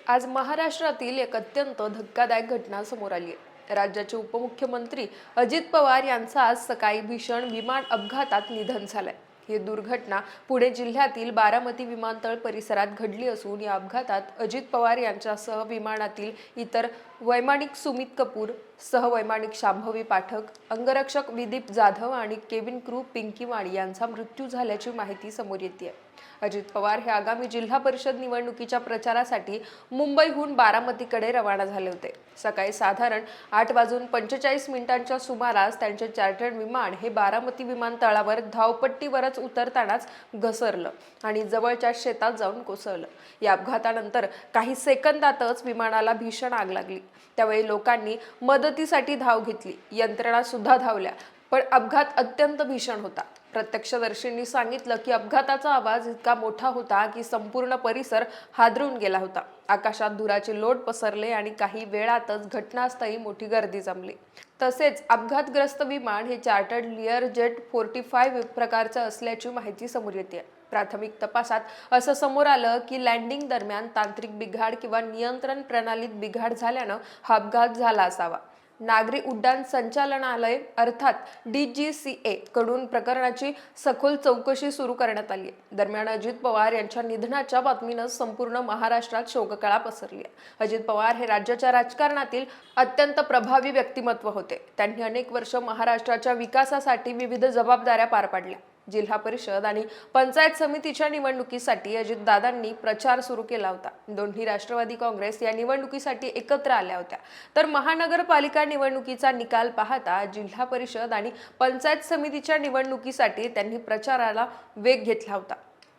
आज महाराष्ट्रातील एक अत्यंत धक्कादायक घटना समोर आली आहे। राज्याचे उपमुख्यमंत्री अजित पवार यांचं आज सकाळी भीषण विमान अपघातात निधन झालंय। ही दुर्घटना पुणे जिल्ह्यातील बारामती विमानतळ परिसरात घडली असून या अपघातात अजित पवार यांच्यासह विमानातील इतर वैमानिक सुमित कपूर, सहवैमानिक शांभवी पाठक, अंगरक्षक विदीप जाधव आणि केबिन क्रू पिंकी वाणी यांचा मृत्यू झाल्याची माहिती समोर येते। अजित पवार हे आगामी जिल्हा परिषद निवडणुकीच्या प्रचारासाठी मुंबईहून बारामतीकडे रवाना झाले होते। सकाळी साधारण 8:45 सुमारास त्यांचे चार्टर्ड विमान हे बारामती विमानतळावर धावपट्टीवरच उतरतानाच घसरलं आणि जवळच्या शेतात जाऊन कोसळलं। या अपघातानंतर काही सेकंदातच विमानाला भीषण आग लागली। त्यावेळी लोकांनी मदतीसाठी धाव घेतली, यंत्रणा सुद्धा धावल्या, पण अपघात अत्यंत भीषण होता। प्रत्यक्षदर्शींनी सांगितलं की अपघाताचा आवाज इतका मोठा होता की संपूर्ण परिसर हादरून गेला होता। आकाशात धुराचे लोट पसरले आणि काही वेळातच घटनास्थळी मोठी गर्दी जमली। तसेच अपघातग्रस्त विमान हे चार्टर्ड लिअर जेट 45 प्रकारचं असल्याची माहिती समोर येते। प्राथमिक तपासात असं समोर आलं की लँडिंग दरम्यान तांत्रिक बिघाड किंवा नियंत्रण प्रणालीत बिघाड झाल्यानं हा अपघात झाला असावा। नागरी उड्डाण संचालनालय अर्थात DGCA कडून प्रकरणाची सखोल चौकशी सुरू करण्यात आली आहे। दरम्यान अजित पवार यांच्या निधनाच्या बातमीनं संपूर्ण महाराष्ट्रात शोककळा पसरली आहे। अजित पवार हे राज्याच्या राजकारणातील अत्यंत प्रभावी व्यक्तिमत्व होते। त्यांनी अनेक वर्ष महाराष्ट्राच्या विकासासाठी विविध जबाबदाऱ्या पार पाडल्या। जिल्हा परिषद आणि पंचायत समितीच्या निवडणुकीसाठी अजितदादांनी प्रचार सुरू केला होता। दोन्ही राष्ट्रवादी काँग्रेस या निवडणुकीसाठी एकत्र आल्या होत्या, तर महानगरपालिका निवडणुकीचा निकाल पाहता जिल्हा परिषद आणि पंचायत समितीच्या निवडणुकीसाठी त्यांनी प्रचाराला वेग घेतला होता।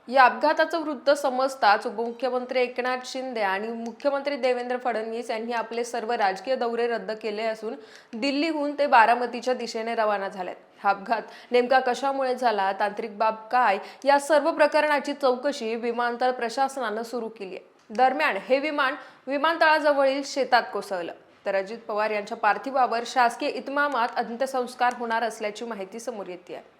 या अपघाताचं वृत्त समजताच उपमुख्यमंत्री एकनाथ शिंदे आणि मुख्यमंत्री देवेंद्र फडणवीस यांनी आपले सर्व राजकीय दौरे रद्द केले असून दिल्लीहून ते बारामतीच्या दिशेने रवाना झालेत। हा अपघात नेमका कशामुळे झाला, तांत्रिक बाब काय, या सर्व प्रकरणाची चौकशी विमानतळ प्रशासनानं सुरू केली आहे। दरम्यान हे विमान विमानतळाजवळील शेतात कोसळलं, तर अजित पवार यांच्या पार्थिवावर शासकीय इतमामात अंत्यसंस्कार होणार असल्याची माहिती समोर येते आहे।